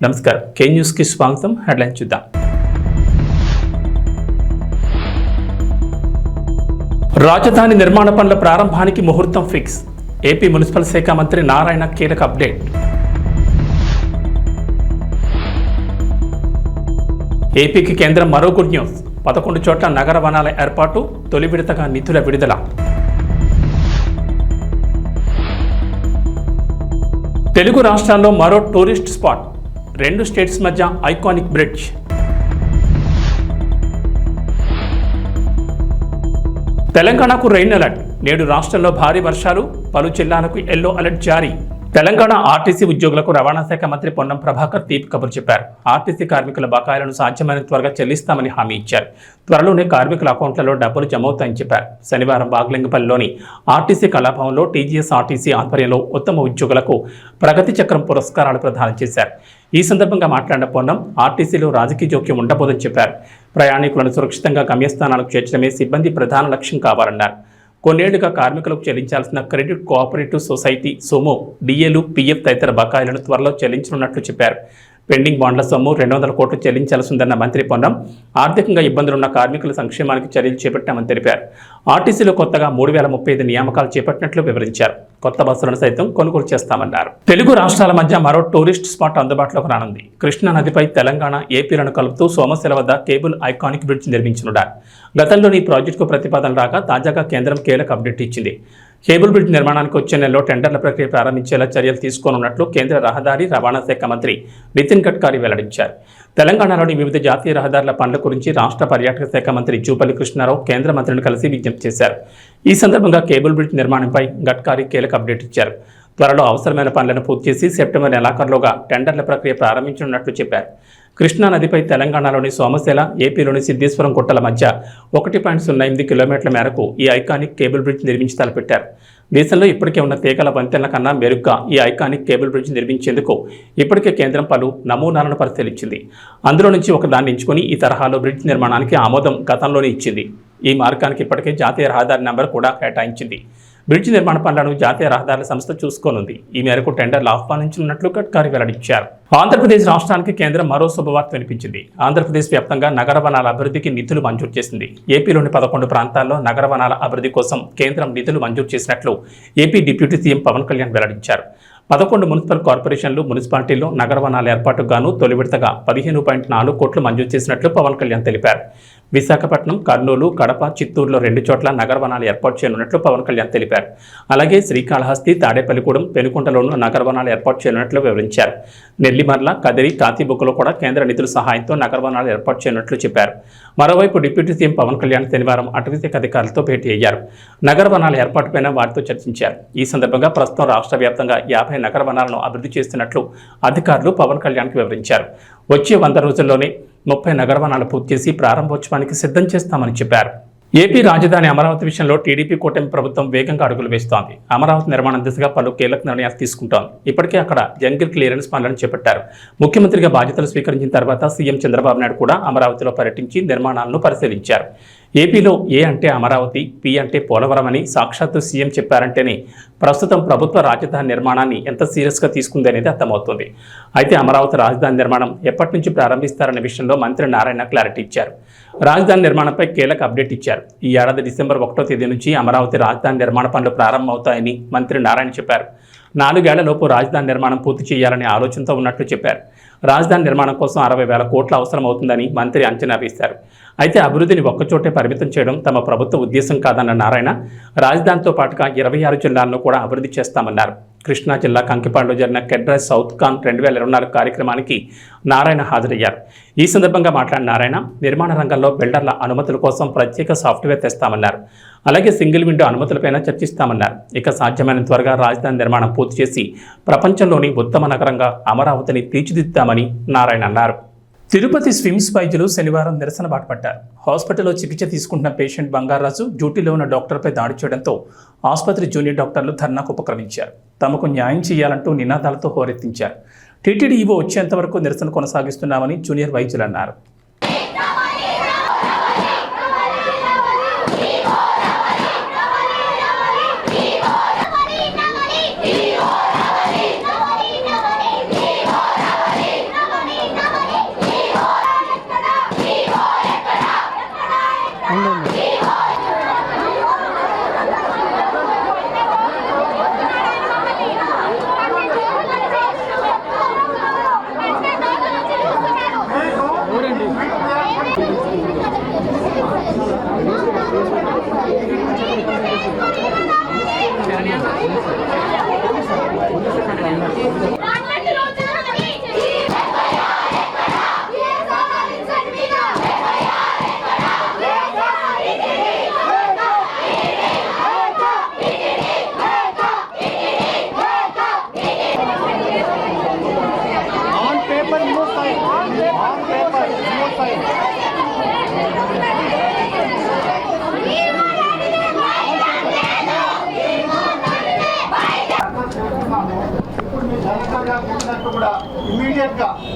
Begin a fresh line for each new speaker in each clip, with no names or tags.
నమస్కారం కే న్యూస్ కి స్వాగతం. హెడ్లైన్ చూద్దాం. రాజధాని నిర్మాణ పనుల ప్రారంభానికి ముహూర్తం ఫిక్స్. ఏపీ మున్సిపల్ శాఖ మంత్రి నారాయణ కీలక అప్డేట్. ఏపీకి కేంద్రం మరో గుడ్ న్యూస్. 11 చోట్ల నగర వనాల ఏర్పాటు, తొలి విడతగా నిధుల విడుదల. తెలుగు రాష్ట్రాల్లో మరో టూరిస్ట్ స్పాట్, 2 స్టేట్స్ మధ్య ఐకానిక్ బ్రిడ్జ్. తెలంగాణకు రెయిన్ అలర్ట్. నేడు రాష్ట్రంలో భారీ వర్షాలు, పలు జిల్లాలకు ఎల్లో అలర్ట్ జారీ. తెలంగాణ ఆర్టీసీ ఉద్యోగులకు రవాణా శాఖ మంత్రి పొన్నం ప్రభాకర్ తీపి కబురు చెప్పారు. ఆర్టీసీ కార్మికుల బకాయిలను సాధ్యమైన త్వరగా చెల్లిస్తామని హామీ ఇచ్చారు. త్వరలోనే కార్మికుల అకౌంట్లలో డబ్బులు జమ అవుతాయని చెప్పారు. శనివారం బాగ్లింగపల్లిలోని ఆర్టీసీ కళాభవన్లో టీజీఎస్ ఆర్టీసీ ఆధ్వర్యంలో ఉత్తమ ఉద్యోగులకు ప్రగతి చక్రం పురస్కారాలు ప్రదానం చేశారు. ఈ సందర్భంగా మాట్లాడిన పొన్నం, ఆర్టీసీలో రాజకీయ జోక్యం ఉండబోదని చెప్పారు. ప్రయాణికులను సురక్షితంగా గమ్యస్థానాలకు చేర్చడమే సిబ్బంది ప్రధాన లక్ష్యం కావాలన్నారు. కొన్నేళ్లుగా కార్మికులకు చెల్లించాల్సిన క్రెడిట్ కోఆపరేటివ్ సొసైటీ సొమ్ము, డిఏలు, పీఎఫ్ తదితర బకాయిలను త్వరలో చెల్లించనున్నట్లు చెప్పారు. పెండింగ్ బాండ్ల సొమ్ము 200 కోట్లు చెల్లించాల్సిందన్న మంత్రి పొన్నం, ఆర్థికంగా ఇబ్బందులున్న కార్మికుల సంక్షేమానికి చర్యలు చేపట్టామని తెలిపారు. ఆర్టీసీలో కొత్తగా 3035 నియామకాలు చేపట్టినట్లు వివరించారు. కొత్త బస్సులను సైతం కొనుగోలు చేస్తామన్నారు. తెలుగు రాష్ట్రాల మధ్య మరో టూరిస్ట్ స్పాట్ అందుబాటులోకి రానుంది. కృష్ణా నదిపై తెలంగాణ, ఏపీలను కలుపుతూ సోమశిల వద్ద కేబుల్ ఐకానిక్ బ్రిడ్జ్ నిర్మించనున్నారు. గతంలోని ఈ ప్రాజెక్టుకు ప్రతిపాదన రాగా తాజాగా కేంద్రం కీలక అప్డేట్ ఇచ్చింది. కేబుల్ బ్రిడ్జ్ నిర్మాణానికి వచ్చే నెలలో టెండర్ల ప్రక్రియ ప్రారంభించేలా చర్యలు తీసుకోనున్నట్లు కేంద్ర రహదారి రవాణా శాఖ మంత్రి నితిన్ గడ్కరీ వెల్లడించారు. తెలంగాణలోని వివిధ జాతీయ రహదారుల పనుల గురించి రాష్ట్ర పర్యాటక శాఖ మంత్రి జూపల్లి కృష్ణారావు కేంద్ర మంత్రిని కలిసి విజ్ఞప్తి చేశారు. ఈ సందర్భంగా కేబుల్ బ్రిడ్జ్ నిర్మాణంపై గడ్కరీ కీలక అప్డేట్ ఇచ్చారు. త్వరలో అవసరమైన పనులను పూర్తి చేసి సెప్టెంబర్ నెలాఖరులోగా టెండర్ల ప్రక్రియ ప్రారంభించనున్నట్లు చెప్పారు. కృష్ణా నదిపై తెలంగాణలోని సోమశిల, ఏపీలోని సిద్ధేశ్వరం గుట్టల మధ్య 1.08 కిలోమీటర్ల మేరకు ఈ ఐకానిక్ కేబుల్ బ్రిడ్జ్ నిర్మించి తలపెట్టారు. దేశంలో ఇప్పటికే ఉన్న తీగల వంతెనల కన్నా మెరుగ్గా ఈ ఐకానిక్ కేబుల్ బ్రిడ్జ్ నిర్మించేందుకు ఇప్పటికే కేంద్రం పలు నమూనాలను పరిశీలించింది. అందులో నుంచి ఒకదాన్ని ఎంచుకొని ఈ తరహాలో బ్రిడ్జ్ నిర్మాణానికి ఆమోదం గతంలోనే ఇచ్చింది. ఈ మార్గానికి ఇప్పటికే జాతీయ రహదారి నెంబర్ కూడా కేటాయించింది. బ్రిడ్జ్ నిర్మాణ పనులను జాతీయ రహదారుల సంస్థ చూసుకోనుంది. ఈ మేరకు టెండర్లు ఆహ్వానించనున్నట్లు గడ్కరీ వెల్లడించారు. ఆంధ్రప్రదేశ్ రాష్ట్రానికి కేంద్రం మరో శుభవార్త వినిపించింది. ఆంధ్రప్రదేశ్ వ్యాప్తంగా నగర వనాల అభివృద్ధికి నిధులు మంజూరు చేసింది. ఏపీలోని 11 ప్రాంతాల్లో నగర వనాల అభివృద్ధి కోసం కేంద్రం నిధులు మంజూరు చేసినట్లు AP deputy CM Pawan Kalyan వెల్లడించారు. 11 మున్సిపల్ కార్పొరేషన్లు, మున్సిపాలిటీల్లో నగర వనాల ఏర్పాటుకు గాను తొలి విడతగా 15.4 కోట్లు మంజూరు చేసినట్లు పవన్ కళ్యాణ్ తెలిపారు. విశాఖపట్నం, కర్నూలు, కడప, చిత్తూరులో 2 చోట్ల నగర వనాలు ఏర్పాటు చేయనున్నట్లు పవన్ కళ్యాణ్ తెలిపారు. అలాగే శ్రీకాళహస్తి, తాడేపల్లిగూడెం, పెనుకొండలోనూ నగర వనాలు ఏర్పాటు చేయనున్నట్లు వివరించారు. నెల్లిమర్ల, కదిరి, కాతిబుక్కలో కూడా కేంద్ర నిధుల సహాయంతో నగర వనాలు ఏర్పాటు చేయనున్నట్లు చెప్పారు. మరోవైపు డిప్యూటీ సీఎం పవన్ కళ్యాణ్ శనివారం అటవీశాఖ అధికారులతో భేటీ అయ్యారు. నగర వనాల ఏర్పాటుపైన వారితో చర్చించారు. ఈ సందర్భంగా ప్రస్తుతం రాష్ట్ర వ్యాప్తంగా 50 నగర వనాలను అభివృద్ధి చేస్తున్నట్లు అధికారులు పవన్ కళ్యాణ్కి వివరించారు. వచ్చే 100 రోజుల్లోనే 30 నగర వనాలు పూర్తి చేసి ప్రారంభోత్సవానికి సిద్ధం చేస్తామని చెప్పారు. ఏపీ రాజధాని అమరావతి విషయంలో టీడీపీ కూటమి ప్రభుత్వం వేగంగా అడుగులు వేస్తోంది. అమరావతి నిర్మాణం దిశగా పలు కీలక నిర్ణయాలు తీసుకుంటోంది. ఇప్పటికే అక్కడ జంగిల్ క్లియరెన్స్ పనులను చేపట్టారు. ముఖ్యమంత్రిగా బాధ్యతలు స్వీకరించిన తర్వాత సీఎం చంద్రబాబు నాయుడు కూడా అమరావతిలో పర్యటించి నిర్మాణాలను పరిశీలించారు. ఏపీలో ఏ అంటే అమరావతి, పి అంటే పోలవరం అని సాక్షాత్తు సీఎం చెప్పారంటేనే ప్రస్తుతం ప్రభుత్వ రాజధాని నిర్మాణాన్ని ఎంత సీరియస్గా తీసుకుంది అనేది అర్థమవుతుంది. అయితే అమరావతి రాజధాని నిర్మాణం ఎప్పటి నుంచి ప్రారంభిస్తారనే విషయంలో మంత్రి నారాయణ క్లారిటీ ఇచ్చారు. రాజధాని నిర్మాణంపై కీలక అప్డేట్ ఇచ్చారు. ఈ ఏడాది డిసెంబర్ 1వ తేదీ నుంచి అమరావతి రాజధాని నిర్మాణ పనులు ప్రారంభమవుతాయని మంత్రి నారాయణ చెప్పారు. 4 ఏళ్లలోపు రాజధాని నిర్మాణం పూర్తి చేయాలనే ఆలోచనతో ఉన్నట్లు చెప్పారు. రాజధాని నిర్మాణం కోసం 60,000 కోట్లు అవసరమవుతుందని మంత్రి అంచనా వేశారు. అయితే అభివృద్ధిని ఒక్కచోటే పరిమితం చేయడం తమ ప్రభుత్వ ఉద్దేశం కాదన్న నారాయణ, రాజధానితో పాటుగా 26 జిల్లాలను కూడా అభివృద్ధి చేస్తామన్నారు. కృష్ణా జిల్లా కంకిపాడులో జరిగిన కెడ్రస్ సౌత్ కాన్ 2024 కార్యక్రమానికి నారాయణ హాజరయ్యారు. ఈ సందర్భంగా మాట్లాడిన నారాయణ, నిర్మాణ రంగంలో బిల్డర్ల అనుమతుల కోసం ప్రత్యేక సాఫ్ట్వేర్ తెస్తామన్నారు. అలాగే సింగిల్ విండో అనుమతులపైన చర్చిస్తామన్నారు. ఇక సాధ్యమైన త్వరగా రాజధాని నిర్మాణం పూర్తి చేసి ప్రపంచంలోని ఉత్తమ నగరంగా అమరావతిని తీర్చిదిద్దామని నారాయణ అన్నారు. తిరుపతి స్విమ్స్ వైద్యులు శనివారం నిరసన బాటపడ్డారు. హాస్పిటల్లో చికిత్స తీసుకుంటున్న పేషెంట్ బంగారాజు డ్యూటీలో ఉన్న డాక్టర్పై దాడి చేయడంతో ఆసుపత్రి జూనియర్ డాక్టర్లు ధర్నాకు ఉపక్రమించారు. తమకు న్యాయం చేయాలంటూ నినాదాలతో హోరెత్తించారు. టీటీడీ ఈవో వచ్చేంత వరకు నిరసన కొనసాగిస్తున్నామని జూనియర్ వైద్యులు అన్నారు.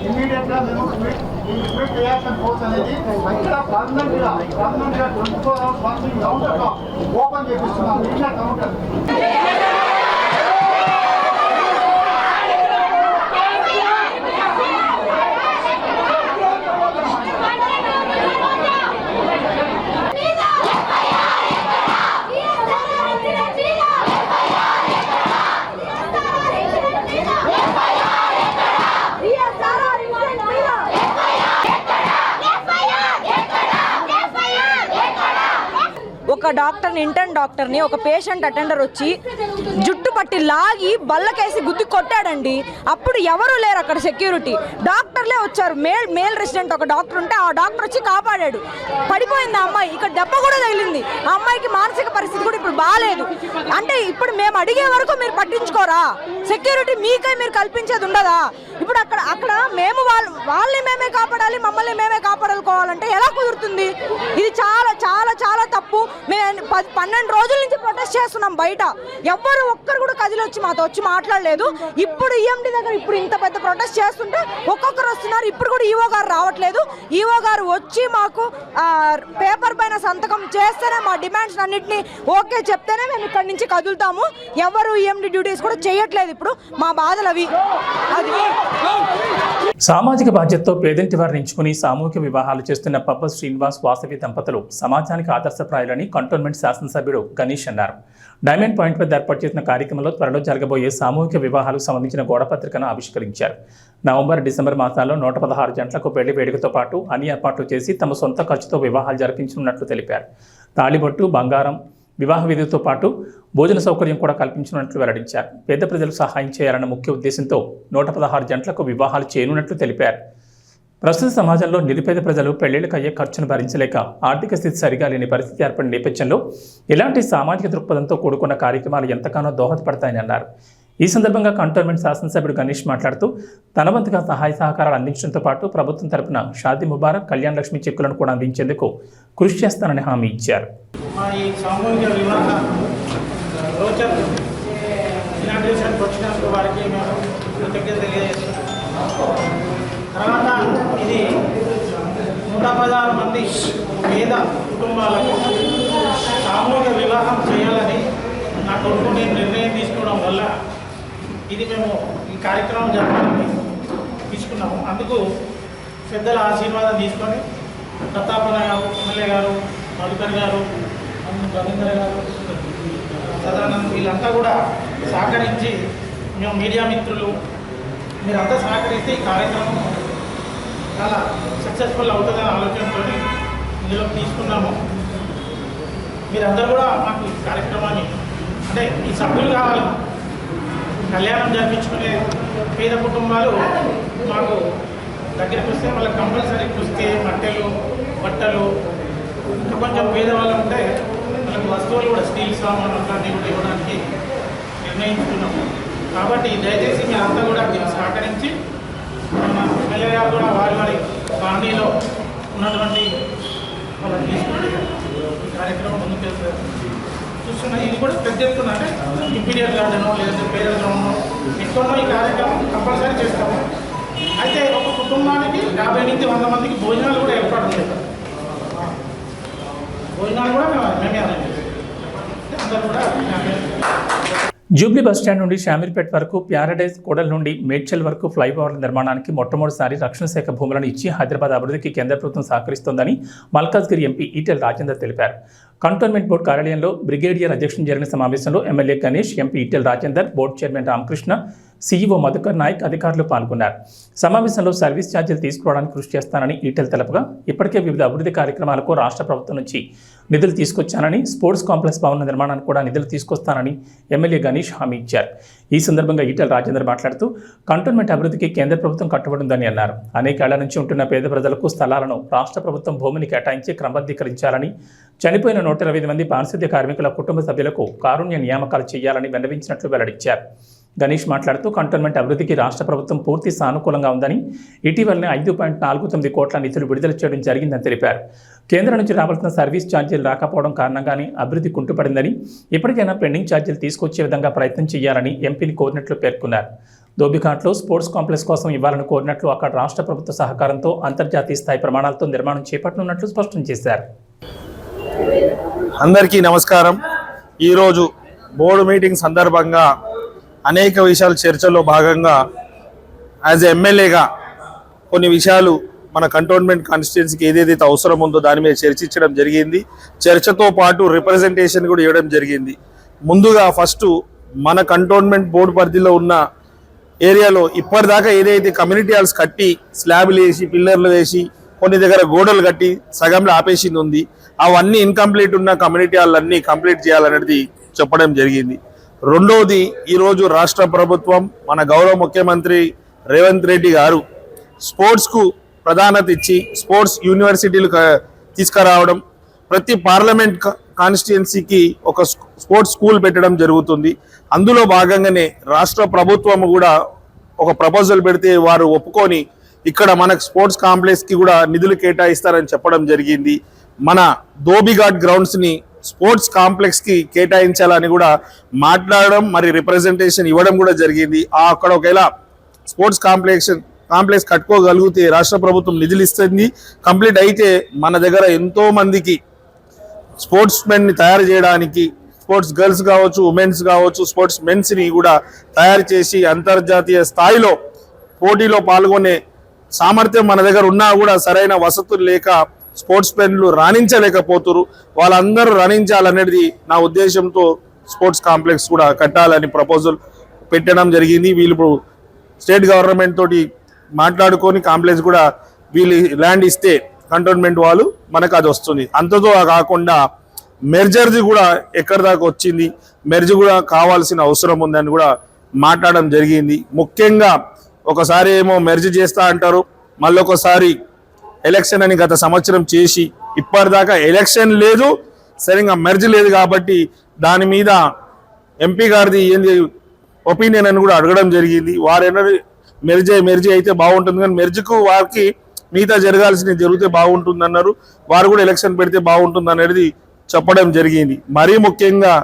ఇమీడియట్ గా మేము క్విక్ రియాక్షన్ ఫోర్స్ అనేది ఇక్కడ పర్మనెంట్ గా 24 hours వర్కింగ్ కౌంటర్ ఓపెన్ చేపిస్తున్నాం. నిన్న కౌంటర్
ఒక డాక్టర్ని ఇంటర్న్ డాక్టర్ని ఒక పేషెంట్ అటెండర్ వచ్చి జుట్టు పట్టి లాగి బల్లకేసి గుద్ది కొట్టాడండి. అప్పుడు ఎవరు లేరు అక్కడ, సెక్యూరిటీ డాక్టర్లే వచ్చారు. మేల్ రెసిడెంట్ ఒక డాక్టర్ ఉంటే ఆ డాక్టర్ వచ్చి కాపాడాడు. పడిపోయింది ఆ అమ్మాయి, ఇక్కడ దెబ్బ కూడా తగిలింది. ఆ అమ్మాయికి మానసిక పరిస్థితి కూడా ఇప్పుడు బాగాలేదు. అంటే ఇప్పుడు మేము అడిగే వరకు మీరు పట్టించుకోరా? సెక్యూరిటీ మీకై మీరు కల్పించేది ఉండదా? ఇప్పుడు అక్కడ మేము వాళ్ళని మేమే కాపాడాలి, మమ్మల్ని మేమే కాపాడుకోవాలంటే ఎలా కుదురుతుంది? ఇది చాలా చాలా చాలా తప్పు. మేము 12 రోజుల నుంచి ప్రొటెస్ట్ చేస్తున్నాం బయట. ఎవ్వరు ఒక్కరు కూడా కదిలి వచ్చి మాతో వచ్చి మాట్లాడలేదు. ఇప్పుడు ఈఎండి దగ్గర ఇప్పుడు ఇంత పెద్ద ప్రొటెస్ట్ చేస్తుంటే ఒక్కొక్కరు వస్తున్నారు. ఇప్పుడు కూడా ఈవో గారు రావట్లేదు. ఈవో గారు వచ్చి మాకు పేపర్ పైన సంతకం చేస్తేనే మా డిమాండ్స్ అన్నింటినీ ఓకే చెప్తేనే మేము ఇక్కడి నుంచి కదులుతాము. ఎవరు ఈఎండి డ్యూటీస్ కూడా చేయట్లేదు. ఇప్పుడు మా బాధలు అవి. అది
సామాజిక బాధ్యతతో పేదింటి వారిని ఎంచుకుని సామూహిక వివాహాలు చేస్తున్న పబ్బ శ్రీనివాస్ వాసవి దంపతులు సమాజానికి ఆదర్శప్రాయులని కంటోన్మెంట్ శాసనసభ్యుడు గణేష్ అన్నారు. డైమండ్ పాయింట్ వద్ద ఏర్పాటు చేసిన కార్యక్రమంలో త్వరలో జరగబోయే సామూహిక వివాహాలకు సంబంధించిన గోడపత్రికను ఆవిష్కరించారు. నవంబర్, డిసెంబర్ మాసాల్లో 116 జంటలకు పెళ్లి వేడుకతో పాటు అన్ని ఏర్పాట్లు చేసి తమ సొంత ఖర్చుతో వివాహాలు జరిపించనున్నట్లు తెలిపారు. తాళిబొట్టు, బంగారం, వివాహ విధితో పాటు భోజన సౌకర్యం కూడా కల్పించనున్నట్లు వెల్లడించారు. పేద ప్రజలకు సహాయం చేయాలన్న ముఖ్య ఉద్దేశంతో 116 జంటలకు వివాహాలు చేయనున్నట్లు తెలిపారు. ప్రస్తుత సమాజంలో నిరుపేద ప్రజలు పెళ్లిళ్లకు అయ్యే ఖర్చును భరించలేక ఆర్థిక స్థితి సరిగా లేని పరిస్థితి ఏర్పడిన నేపథ్యంలో ఇలాంటి సామాజిక దృక్పథంతో కూడుకున్న కార్యక్రమాలు ఎంతగానో దోహదపడతాయని అన్నారు. ఈ సందర్భంగా కంటోన్మెంట్ శాసనసభ్యుడు గణేష్ మాట్లాడుతూ తన వంతుగా సహాయ సహకారాలు అందించడంతో పాటు ప్రభుత్వం తరపున షాదీ ముబారక్, కళ్యాణ లక్ష్మి చెక్కులను కూడా అందించేందుకు కృషి చేస్తానని హామీ ఇచ్చారు.
తర్వాత ఇది 116 మంది పేద కుటుంబాలకు సామూహిక వివాహం చేయాలని నా కొడుకు నేను నిర్ణయం తీసుకోవడం వల్ల ఇది మేము ఈ కార్యక్రమం జరపాలని తీసుకున్నాము. అందుకు పెద్దల ఆశీర్వాదం తీసుకొని ప్రతాపన్న గారు, ఎమ్మెల్యే గారు, మధుకర్ గారు, రవీంద్ర గారు, సదానంద్ వీళ్ళంతా కూడా సహకరించి మేము మీడియా మిత్రులు మీరంతా సహకరిస్తే ఈ కార్యక్రమం చాలా సక్సెస్ఫుల్ అవుతుందనే ఆలోచనతో ఇందులో తీసుకున్నాము. మీరందరూ కూడా మాకు ఈ కార్యక్రమాన్ని అంటే ఈ సభ్యులు కావాలి. కళ్యాణం జరిపించుకునే పేద కుటుంబాలు మాకు దగ్గరికి వస్తే వాళ్ళకి కంపల్సరీ పుస్తే, మట్టెలు, బట్టలు, ఇంకా కొంచెం పేదవాళ్ళు ఉంటే వాళ్ళకి వస్తువులు కూడా స్టీల్ సామాన్లు అట్లాంటివి కూడా ఇవ్వడానికి నిర్ణయించుకున్నాము. కాబట్టి దయచేసి మీరంతా కూడా దీన్ని సహకరించి మన ఎమ్మెల్యే గారు కూడా వారి కాలనీలో ఉన్నటువంటి వాళ్ళని తీసుకుంటే ఈ కార్యక్రమం ముందుకు చూస్తున్నా. ఇది కూడా పెద్ద ఎత్తున అంటే ఇంపీరియల్ గార్డెనో లేదంటే పేదల గ్రౌండ్లో ఎక్కడో ఈ కార్యక్రమం కంపల్సరీ చేస్తాము. అయితే ఒక కుటుంబానికి 50 నుంచి 100 మందికి భోజనాలు కూడా ఏర్పాటు ఉంటాయి. భోజనాలు కూడా మేమే అరేంజ్ చేస్తాం. అందరూ కూడా
జూబ్లీ బస్టాండ్ నుండి షామీర్పేట్ వరకు, ప్యారడైజ్ కూడల్ నుండి మేడ్చల్ వరకు ఫ్లైఓవర్ల నిర్మాణానికి మొట్టమొదటిసారి రక్షణ శాఖ భూములను ఇచ్చి హైదరాబాద్ అభివృద్ధికి కేంద్ర ప్రభుత్వం సహకరిస్తోందని మల్కాజ్గిరి ఎంపీ ఈటెల రాజేందర్ తెలిపారు. కంటోన్మెంట్ బోర్డు కార్యాలయంలో బ్రిగేడియర్ అధ్యక్షుడు జరిగిన సమావేశంలో MLA Ganesh, MP Eatala Rajender, board chairman Ramakrishna, CEO Madhukar Naik అధికారులు పాల్గొన్నారు. సమావేశంలో సర్వీస్ ఛార్జీలు తీసుకోవడానికి కృషి చేస్తానని ఈటెల తెలపగా, ఇప్పటికే వివిధ అభివృద్ధి కార్యక్రమాలకు రాష్ట్ర ప్రభుత్వం నుంచి నిధులు తీసుకొచ్చానని, స్పోర్ట్స్ కాంప్లెక్స్ భవన నిర్మాణానికి కూడా నిధులు తీసుకొస్తానని ఎమ్మెల్యే గణేష్ హామీ ఇచ్చారు. ఈ సందర్భంగా ఈటెల రాజేందర్ మాట్లాడుతూ, కంటోన్మెంట్ అభివృద్ధికి కేంద్ర ప్రభుత్వం కట్టుబడి ఉందని అన్నారు. అనేకేళ్ల నుంచి ఉంటున్న పేద ప్రజలకు స్థలాలను రాష్ట్ర ప్రభుత్వం భూమిని కేటాయించి క్రమబద్ధీకరించాలని, చనిపోయిన 120 మంది పారిశుద్ధ్య కార్మికుల కుటుంబ సభ్యులకు కారుణ్య నియామకాలు చేయాలని విన్నవించినట్లు వెల్లడించారు. గణేష్ మాట్లాడుతూ, కంటోన్మెంట్ అభివృద్ధికి రాష్ట్ర ప్రభుత్వం పూర్తి సానుకూలంగా ఉందని, ఇటీవలనే 5.49 కోట్ల నిధులు విడుదల చేయడం జరిగిందని తెలిపారు. కేంద్రం నుంచి రావాల్సిన సర్వీస్ ఛార్జీలు రాకపోవడం కారణంగానే అభివృద్ధి కుంటుపడిందని, ఇప్పటికైనా పెండింగ్ ఛార్జీలు తీసుకొచ్చే విధంగా ప్రయత్నం చేయాలని ఎంపీని కోరినట్లు పేర్కొన్నారు. ధోబిఘాట్లో స్పోర్ట్స్ కాంప్లెక్స్ కోసం ఇవ్వాలని కోరినట్లు, అక్కడ రాష్ట్ర ప్రభుత్వ సహకారంతో అంతర్జాతీయ స్థాయి ప్రమాణాలతో నిర్మాణం చేపట్టనున్నట్లు స్పష్టం చేశారు.
అందరికీ నమస్కారం. ఈరోజు బోర్డు మీటింగ్ సందర్భంగా అనేక విషయాలు చర్చలో భాగంగా యాజ్ ఎమ్మెల్యేగా కొన్ని విషయాలు మన కంటోన్మెంట్ కాన్స్టిట్యున్సీకి ఏదైతే అవసరం ఉందో దాని మీద చర్చించడం జరిగింది. చర్చతో పాటు రిప్రజెంటేషన్ కూడా ఇవ్వడం జరిగింది. ముందుగా ఫస్ట్ మన కంటోన్మెంట్ బోర్డు పరిధిలో ఉన్న ఏరియాలో ఇప్పటిదాకా ఏదైతే కమ్యూనిటీ హాల్స్ కట్టి స్లాబ్లు వేసి పిల్లర్లు వేసి కొన్ని దగ్గర గోడలు కట్టి సగంలో ఆపేసింది ఉంది, అవన్నీ ఇన్కంప్లీట్ ఉన్న కమ్యూనిటీ హాల్ అన్నీ కంప్లీట్ చేయాలనేది చెప్పడం జరిగింది. రెండవది, ఈరోజు రాష్ట్ర ప్రభుత్వం మన గౌరవ ముఖ్యమంత్రి రేవంత్ రెడ్డి గారు స్పోర్ట్స్కు ప్రాధాన్యత ఇచ్చి స్పోర్ట్స్ యూనివర్సిటీలు తీసుకురావడం, ప్రతి పార్లమెంట్ కాన్స్టిట్యున్సీకి ఒక స్పోర్ట్స్ స్కూల్ పెట్టడం జరుగుతుంది. అందులో భాగంగానే రాష్ట్ర ప్రభుత్వం కూడా ఒక ప్రపోజల్ పెడితే వారు ఒప్పుకొని ఇక్కడ మనకు స్పోర్ట్స్ కాంప్లెక్స్కి కూడా నిధులు కేటాయిస్తారని చెప్పడం జరిగింది. మన ధోబిఘాట్ గ్రౌండ్స్ని స్పోర్ట్స్ కాంప్లెక్స్కి కేటాయించాలని కూడా మాట్లాడడం, మరి రిప్రజెంటేషన్ ఇవ్వడం కూడా జరిగింది. అక్కడ ఒకవేళ స్పోర్ట్స్ కాంప్లెక్స్ కట్టుకోగలిగితే రాష్ట్ర ప్రభుత్వం నిధులు ఇస్తుంది. కంప్లీట్ అయితే మన దగ్గర ఎంతో మందికి స్పోర్ట్స్ మెన్ని తయారు చేయడానికి, స్పోర్ట్స్ గర్ల్స్ కావచ్చు, ఉమెన్స్ కావచ్చు, స్పోర్ట్స్ మెన్స్ని కూడా తయారు చేసి అంతర్జాతీయ స్థాయిలో పోటీలో పాల్గొనే సామర్థ్యం మన దగ్గర ఉన్నా కూడా సరైన వసతులు లేక స్పోర్ట్స్ మెన్లు రాణించలేకపోతున్నారు. వాళ్ళందరూ రాణించాలనేది నా ఉద్దేశంతో స్పోర్ట్స్ కాంప్లెక్స్ కూడా కట్టాలని ప్రపోజల్ పెట్టడం జరిగింది. వీళ్ళు ఇప్పుడు స్టేట్ గవర్నమెంట్ తోటి మాట్లాడుకొని కాంప్లెక్స్ కూడా వీళ్ళు ల్యాండ్ ఇస్తే కంటోన్మెంట్ వాళ్ళు మనకు అది వస్తుంది. అంతతో కాకుండా మెర్జర్ది కూడా ఎక్కడి దాకా వచ్చింది, మెర్జ్ కూడా కావాల్సిన అవసరం ఉందని కూడా మాట్లాడడం జరిగింది. ముఖ్యంగా ఒకసారి ఏమో మెర్జ్ చేస్తా అంటారు, మళ్ళీ ఒకసారి ఎలక్షన్ అని గత సంవత్సరం చేసి ఇప్పటిదాకా ఎలక్షన్ లేదు, సరిగ్గా మెర్జ్ లేదు. కాబట్టి దాని మీద ఎంపీ గారిది ఏంది ఒపీనియన్ అని కూడా అడగడం జరిగింది. వారేమో మెర్జ్ అయితే బాగుంటుంది, కానీ మెర్జ్కు వారికి మిగతా జరగాల్సినవి జరిగితే బాగుంటుంది అన్నారు. వారు కూడా ఎలక్షన్ పెడితే బాగుంటుంది అనేది చెప్పడం జరిగింది. మరీ ముఖ్యంగా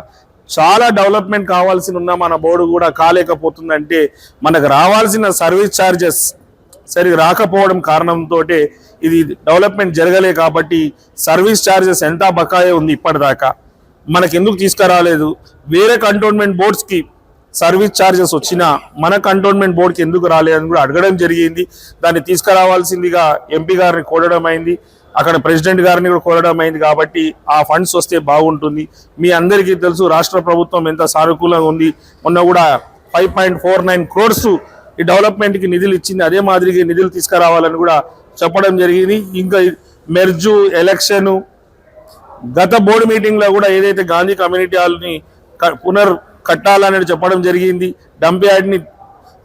చాలా డెవలప్మెంట్ కావాల్సి ఉన్న మన బోర్డు కూడా కాలేకపోతుందంటే మనకు రావాల్సిన సర్వీస్ ఛార్జెస్ సరిగ్గా రాకపోవడం కారణంతో ఇది డెవలప్మెంట్ జరగలే. కాబట్టి సర్వీస్ ఛార్జెస్ ఎంత బకాయి ఉంది ఇప్పటిదాకా మనకు ఎందుకు తీసుకురాలేదు? వేరే కంటోన్మెంట్ బోర్డ్స్కి సర్వీస్ ఛార్జెస్ వచ్చినా మన కంటోన్మెంట్ బోర్డుకి ఎందుకు రాలేదని కూడా అడగడం జరిగింది. దాన్ని తీసుకురావాల్సిందిగా ఎంపీ గారిని కోరడం అయింది, అక్కడ ప్రెసిడెంట్ గారిని కూడా కోరడం అయింది. కాబట్టి ఆ ఫండ్స్ వస్తే బాగుంటుంది. మీ అందరికీ తెలుసు రాష్ట్ర ప్రభుత్వం ఎంత సానుకూలంగా ఉంది. మొన్న కూడా 5.49 crores ఈ డెవలప్మెంట్కి నిధులు ఇచ్చింది. అదే మాదిరిగా నిధులు తీసుకురావాలని కూడా చెప్పడం జరిగింది. ఇంకా మెర్జు ఎలక్షను గత బోర్డు మీటింగ్లో కూడా ఏదైతే గాంధీ కమ్యూనిటీ హాల్ని కట్టాలని చెప్పడం జరిగింది, డంప్ యార్డ్ని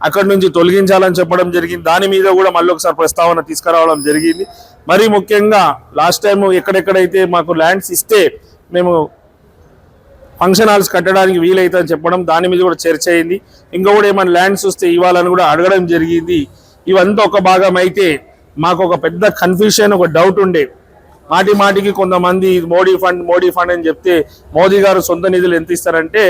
అక్కడి నుంచి తొలగించాలని చెప్పడం జరిగింది. దాని మీద కూడా మళ్ళీ ఒకసారి ప్రస్తావన తీసుకురావడం జరిగింది. మరీ ముఖ్యంగా లాస్ట్ టైం ఎక్కడెక్కడైతే మాకు ల్యాండ్స్ ఇస్తే మేము ఫంక్షన్ హాల్స్ కట్టడానికి వీలైతుందని చెప్పడం, దాని మీద కూడా చర్చ అయింది. ఇంకా కూడా ఏమైనా ల్యాండ్స్ వస్తే ఇవ్వాలని కూడా అడగడం జరిగింది. ఇవంతా ఒక భాగం అయితే మాకు ఒక పెద్ద కన్ఫ్యూషన్, ఒక డౌట్ ఉండే. మాటికి కొంతమంది మోడీ ఫండ్ అని చెప్తే మోదీ గారు సొంత నిధులు ఎంత ఇస్తారంటే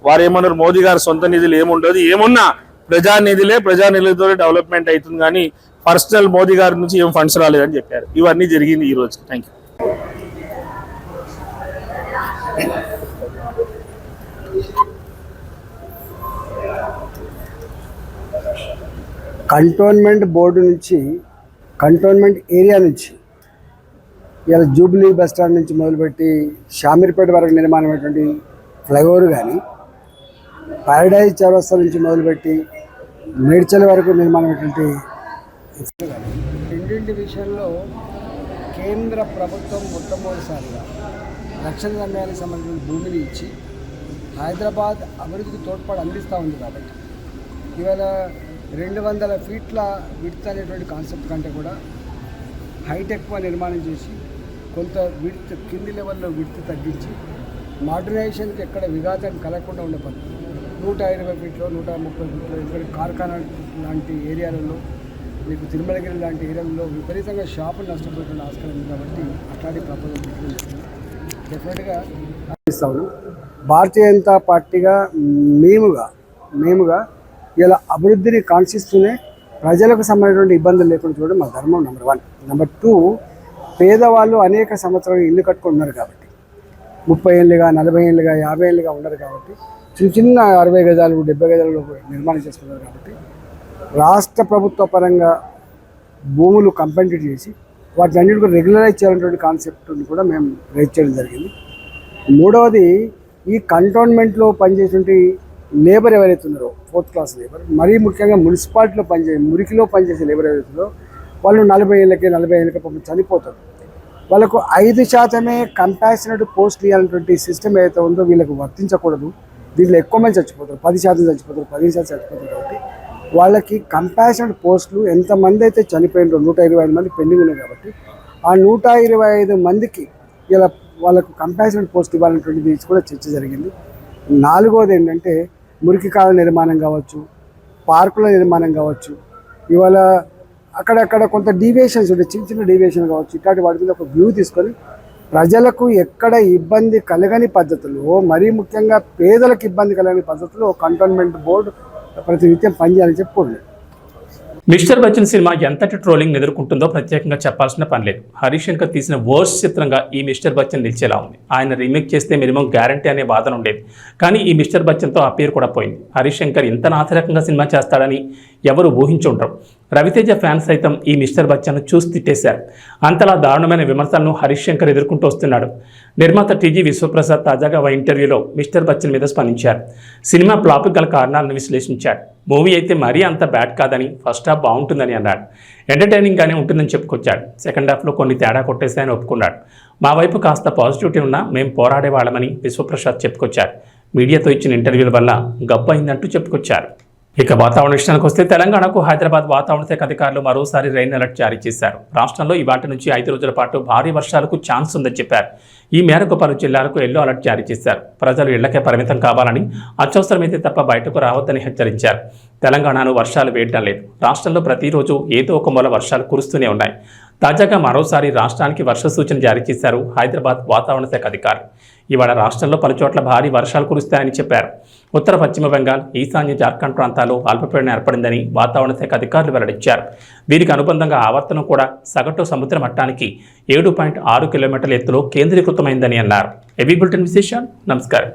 వారు ఏమన్నారు, మోదీ గారు సొంత నిధులు ఏముండదు, ఏమున్నా ప్రజానిధులతో డెవలప్మెంట్ అవుతుంది, కానీ పర్సనల్ మోదీ గారి నుంచి ఏం ఫండ్స్ రాలేదని చెప్పారు. ఇవన్నీ జరిగింది ఈరోజు. Thank you.
కంటోన్మెంట్ బోర్డు నుంచి, కంటోన్మెంట్ ఏరియా నుంచి ఇలా జూబ్లీ బస్ స్టాండ్ నుంచి మొదలుపెట్టి షామీర్పేట వరకు నిర్మాణమైనటువంటి ఫ్లైఓవర్ కానీ, పారడైజ్ చౌరస్తా నుంచి మొదలుపెట్టి మేడ్చల్ వరకు నిర్మాణమైనటువంటి రెండింటి విషయంలో కేంద్ర ప్రభుత్వం మొట్టమొదటిసారిగా రక్షణ రంగానికి సంబంధించిన భూమిని ఇచ్చి హైదరాబాద్ అభివృద్ధికి తోడ్పాటు అందిస్తూ ఉంది. కాబట్టి ఇవాళ 200 ఫీట్ల విడ్త్ అనేటువంటి కాన్సెప్ట్ కంటే కూడా హైట్ ఎక్కువ నిర్మాణం చేసి కొంత విడ్త్ కింది లెవెల్లో విడ్త్ తగ్గించి మోడర్నైజేషన్కి ఎక్కడ విఘాతం కలగకుండా ఉండే పద్ధతి 120 ఫీట్లో 130 ఫీట్లో ఇక్కడ కార్ఖానా లాంటి ఏరియాలలో మీకు తిరుమలగిరి లాంటి ఏరియాలలో విపరీతంగా షాపులు నష్టపోతున్న ఆస్కారం ఉంది. కాబట్టి అట్లాంటి ప్రపోజల్ డెఫినెట్గా ఇస్తా ఉన్నాం. భారతీయ జనతా పార్టీగా మేముగా ఇలా అభివృద్ధిని కాంక్షిస్తూనే ప్రజలకు సంబంధించినటువంటి ఇబ్బందులు లేకుండా చూడడం మా ధర్మం నెంబర్ 1. నెంబర్ 2, పేదవాళ్ళు అనేక సంవత్సరాలు ఇల్లు కట్టుకుంటున్నారు కాబట్టి 30 ఏళ్ళుగా 40 ఏళ్ళుగా 50 ఏళ్ళుగా ఉన్నారు కాబట్టి చిన్న 60 గజాలు 70 గజాలు నిర్మాణం చేసుకున్నారు. కాబట్టి రాష్ట్ర ప్రభుత్వ పరంగా భూములు కంపెన్సేట్ చేసి వాటిని అన్నింటికి రెగ్యులరైజ్ చేయాలనేటువంటి కాన్సెప్ట్ని కూడా మేము రైజ్ చేయడం జరిగింది. మూడవది, ఈ కంటోన్మెంట్లో పనిచేసేటువంటి లేబర్ ఎవరైతే ఉన్నారో 4th క్లాస్ లేబర్, మరీ ముఖ్యంగా మున్సిపాలిటీలో మురికిలో పనిచేసే లేబర్ ఎవరైతే ఉన్నారో వాళ్ళు 40 ఏళ్ళకి పాపం చనిపోతారు. వాళ్ళకు 5% కంపాషనేట్ పోస్ట్ ఇవ్వాలనేటువంటి సిస్టమ్ ఏదైతే ఉందో వీళ్ళకు వర్తించకూడదు. దీంట్లో ఎక్కువ మంది చచ్చిపోతారు, 10% చచ్చిపోతారు, 15% చచ్చిపోతారు. కాబట్టి వాళ్ళకి కంపాషనేట్ పోస్టులు ఎంతమంది అయితే చనిపోయినారో 125 మంది పెండింగ్ ఉన్నాయి. కాబట్టి ఆ 125 మందికి ఇలా వాళ్ళకు కంపాషనేట్ పోస్ట్ ఇవ్వాలనేటువంటిది కూడా చర్చ జరిగింది. 4వది ఏంటంటే మురికి కాలువ నిర్మాణం కావచ్చు, పార్కుల నిర్మాణం కావచ్చు, ఇవాళ అక్కడక్కడ కొంత డీవియేషన్స్ ఉంటాయి, చిన్న డీవియేషన్ కావచ్చు. ఇట్లాంటి వాటి మీద ఒక వ్యూ తీసుకొని ప్రజలకు ఎక్కడ ఇబ్బంది కలగని పద్ధతుల్లో, మరీ ముఖ్యంగా పేదలకు ఇబ్బంది కలగని పద్ధతుల్లో కంటోన్మెంట్ బోర్డు ప్రతినిత్యం పనిచేయాలని చెప్పుకోండి.
మిస్టర్ బచ్చన్ సినిమా ఎంతటి ట్రోలింగ్ ఎదుర్కొంటుందో ప్రత్యేకంగా చెప్పాల్సిన పని లేదు. హరీష్ శంకర్ తీసిన వర్స్ట్ చిత్రంగా ఈ మిస్టర్ బచ్చన్ నిలిచేలా ఉంది. ఆయన రీమేక్ చేస్తే మినిమం గ్యారంటీ అనే వాదన ఉండేది. కానీ ఈ మిస్టర్ బచ్చన్తో ఆ పేరు కూడా పోయింది. హరీష్ శంకర్ ఇంత నాసిరకంగా సినిమా చేస్తాడని ఎవరు ఊహించుంటారు. రవితేజ ఫ్యాన్స్ సైతం ఈ మిస్టర్ బచ్చన్ను చూసి తిట్టేశారు. అంతలా దారుణమైన విమర్శలను హరీష్ శంకర్ ఎదుర్కొంటూ వస్తున్నాడు. నిర్మాత టీజీ విశ్వప్రసాద్ తాజాగా ఓ ఇంటర్వ్యూలో మిస్టర్ బచ్చన్ మీద స్పందించారు. సినిమా ఫ్లాప్కి గల కారణాలను విశ్లేషించాడు. మూవీ అయితే మరీ అంత బ్యాడ్ కాదని, ఫస్ట్ హాఫ్ బాగుంటుందని అన్నాడు. ఎంటర్టైనింగ్గానే ఉంటుందని చెప్పుకొచ్చాడు. సెకండ్ హాఫ్లో కొన్ని తేడా కొట్టేశాయని ఒప్పుకున్నాడు. మా వైపు కాస్త పాజిటివిటీ ఉన్నా మేము పోరాడేవాళ్ళమని విశ్వప్రసాద్ చెప్పుకొచ్చారు. మీడియాతో ఇచ్చిన ఇంటర్వ్యూల వల్ల గబ్బు అయిందంటూ చెప్పుకొచ్చారు. ఇక వాతావరణ విషయానికి వస్తే తెలంగాణకు హైదరాబాద్ వాతావరణ శాఖ అధికారులు మరోసారి రెయిన్ అలర్ట్ జారీ చేశారు. రాష్ట్రంలో ఇవాటి నుంచి 5 రోజుల పాటు భారీ వర్షాలకు ఛాన్స్ ఉందని చెప్పారు. ఈ మేరకు పలు జిల్లాలకు ఎల్లో అలర్ట్ జారీ చేశారు. ప్రజలు ఇళ్లకే పరిమితం కావాలని, అత్యవసరమైతే తప్ప బయటకు రావద్దని హెచ్చరించారు. తెలంగాణను వర్షాలు వేయడం లేదు. రాష్ట్రంలో ప్రతిరోజు ఏదో ఒక మూల వర్షాలు కురుస్తూనే ఉన్నాయి. తాజాగా మరోసారి రాష్ట్రానికి వర్ష సూచన జారీ చేశారు హైదరాబాద్ వాతావరణ శాఖ అధికారులు. ఇవాళ రాష్ట్రంలో పలుచోట్ల భారీ వర్షాలు కురుస్తాయని చెప్పారు. ఉత్తర పశ్చిమ బెంగాల్, ఈశాన్య జార్ఖండ్ ప్రాంతాల్లో అల్పపీడనం ఏర్పడిందని వాతావరణ శాఖ అధికారులు వెల్లడించారు. దీనికి అనుబంధంగా ఆవర్తనం కూడా సగటు సముద్ర మట్టానికి 7.6 కిలోమీటర్ల ఎత్తులో కేంద్రీకృతమైందని అన్నారు. ఏబీ బులెటిన్ విశేషాలు. నమస్కారం.